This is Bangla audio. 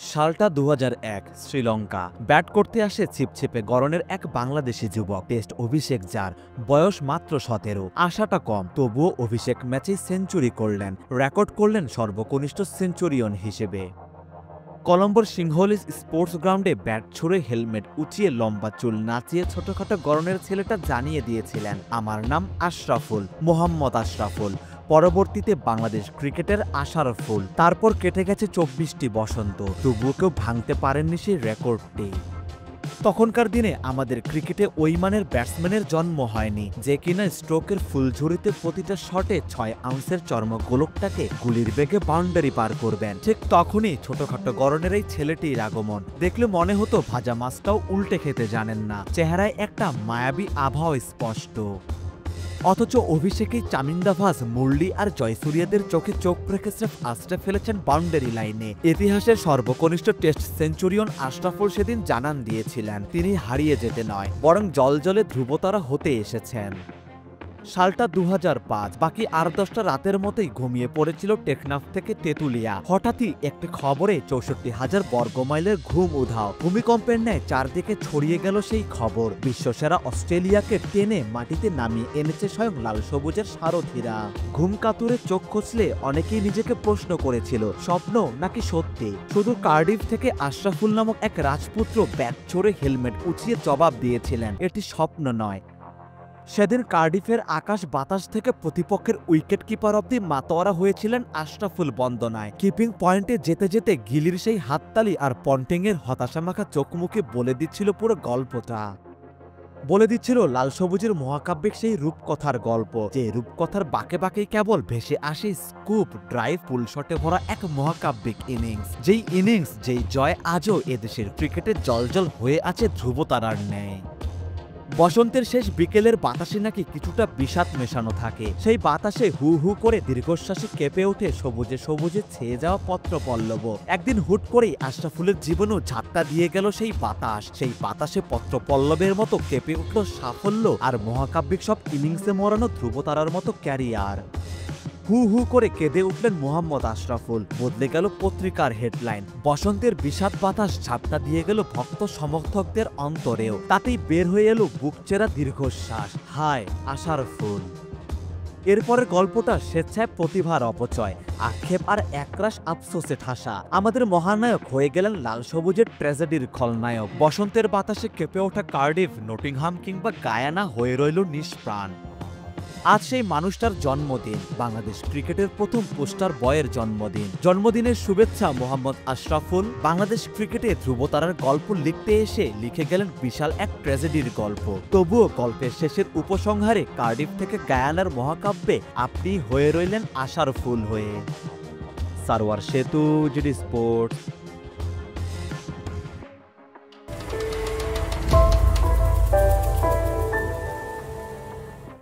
সালটা ২০০১ শ্রীলঙ্কা। ব্যাট করতে আসে ছিপছিপে গড়নের এক বাংলাদেশি যুবক। টেস্ট অভিষেক যার, বয়স মাত্র ১৭। আশাটা কম, তবুও অভিষেক ম্যাচেই সেঞ্চুরি করলেন, রেকর্ড করলেন সর্বকনিষ্ঠ সেঞ্চুরিয়ন হিসেবে। কলম্বোর সিংহলিজ স্পোর্টস গ্রাউন্ডে ব্যাট ছুড়ে হেলমেট উঁচিয়ে লম্বা চুল নাচিয়ে ছোটখাটো গড়নের ছেলেটা জানিয়ে দিয়েছিলেন, আমার নাম আশরাফুল, মোহাম্মদ আশরাফুল। পরবর্তীতে বাংলাদেশ ক্রিকেটের আশার ফুল। তারপর কেটে গেছে ২৪টি বসন্ত, তবুও কেউ ভাঙতে পারেননি সেই রেকর্ডটি। তখনকার দিনে আমাদের ক্রিকেটে ওই মানের ব্যাটসম্যানের জন্ম হয়নি, যে কিনা স্ট্রোকের ফুলঝুরিতে প্রতিটা শটে ৬ আউন্সের চর্মগোলকটাকে গুলির বেগে বাউন্ডারি পার করবেন। ঠিক তখনই ছোটখাটো গড়নের এই ছেলেটির আগমন দেখলে মনে হতো ভাজা মাছটাও উল্টে খেতে জানেন না। চেহারায় একটা মায়াবী আবহাওয়া স্পষ্ট, অথচ অভিষেকেই চামিন্দাভাস, মুরলি আর জয়সূর্যাদের চোখে চোখ রেখে স্রেফ আছড়ে ফেলেছেন বাউন্ডারি লাইনে। ইতিহাসের সর্বকনিষ্ঠ টেস্ট সেঞ্চুরিয়ন আশরাফুল সেদিন জানান দিয়েছিলেন, তিনি হারিয়ে যেতে নয়, বরং জলজলে ধ্রুবতারা হতে এসেছেন। সালটা ২০০৫। বাকি আর ১০টা রাতের মতোই ঘুমিয়ে পড়েছিল টেকনাফ থেকে তেঁতুলিয়া। হঠাৎই একটি খবরে ৬৪,০০০ বর্গমাইলের ঘুম উধাও। ভূমিকম্পের ন্যায় চারদিকে ছড়িয়ে গেল সেই খবর। বিশ্বসেরা অস্ট্রেলিয়াকে টেনে মাটিতে নামিয়ে এনেছে স্বয়ং লাল সবুজের সারথীরা। ঘুম কাতুরে চোখ খসলে অনেকেই নিজেকে প্রশ্ন করেছিল, স্বপ্ন নাকি সত্যি। শুধু কার্ডিফ থেকে আশরাফুল নামক এক রাজপুত্র ব্যাট ছড়ে হেলমেট উঁচিয়ে জবাব দিয়েছিলেন, এটি স্বপ্ন নয়। সেদিন কার্ডিফের আকাশ বাতাস থেকে প্রতিপক্ষের উইকেট কিপার অব্দি মাতোয়ারা হয়েছিলেন আশরাফুল বন্দনায়। কিপিং পয়েন্টে যেতে যেতে গিলির সেই হাততালি আর পন্টিংয়ের হতাশামাখা চোখমুখে বলে দিচ্ছিল পুরো গল্পটা। বলে দিচ্ছিল লাল সবুজের মহাকাব্যিক সেই রূপকথার গল্প, যে রূপকথার বাঁকে বাঁকেই কেবল ভেসে আসে স্কুপ, ড্রাইভ, পুলশটে ভরা এক মহাকাব্যিক ইনিংস। যেই জয় আজও এদেশের ক্রিকেটের জলজল হয়ে আছে ধ্রুবতারার ন্যায়। বসন্তের শেষ বিকেলের বাতাসে নাকি কিছুটা বিষাদ মেশানো থাকে। সেই বাতাসে হু হু করে দীর্ঘশ্বাসে কেঁপে ওঠে সবুজে সবুজে ছেয়ে যাওয়া পত্রপল্লব। একদিন হুট করেই আশরাফুলের জীবনেও ঝাটকা দিয়ে গেল সেই বাতাস। সেই বাতাসে পত্রপল্লবের মতো কেঁপে উঠল সাফল্য আর মহাকাব্যিক সব ইনিংসে মরানো ধ্রুবতারার মতো ক্যারিয়ার। হু হু করে কেঁদে উঠলেন মোহাম্মদ আশরাফুল। বদলে গেল পত্রিকার হেডলাইন। বসন্তের বিষাদ বাতাস ঝাপটা দিয়ে গেল ভক্ত সমর্থকদের অন্তরেও। তাতেই বের হয়ে এলো বুকচেরা দীর্ঘশ্বাস, হায় আশার ফুল। এরপরের গল্পটা স্বেচ্ছায় প্রতিভার অপচয়, আক্ষেপ আর একরাশ আফসোসে ঠাসা। আমাদের মহানায়ক হয়ে গেলেন লাল সবুজের ট্র্যাজেডির খলনায়ক। বসন্তের বাতাসে কেঁপে ওঠা কার্ডিফ, নটিংহাম কিংবা গায়ানা হয়ে রইল নিষ্প্রাণ। আজ সেই মানুষটার জন্মদিন, বাংলাদেশ ক্রিকেটের প্রথম পোস্টার বয়ের জন্মদিন। জন্মদিনের শুভেচ্ছা মোহাম্মদ আশরাফুল। বাংলাদেশ ক্রিকেটে ধ্রুবতারার গল্প লিখতে এসে লিখে গেলেন বিশাল এক ট্র্যাজেডির গল্প। তবুও গল্পের শেষের উপসংহারে কার্ডিফ থেকে গায়ানার মহাকাব্যে আপনি হয়ে রইলেন আশার ফুল হয়ে। সারোয়ার সেতু, জিডি স্পোর্টস।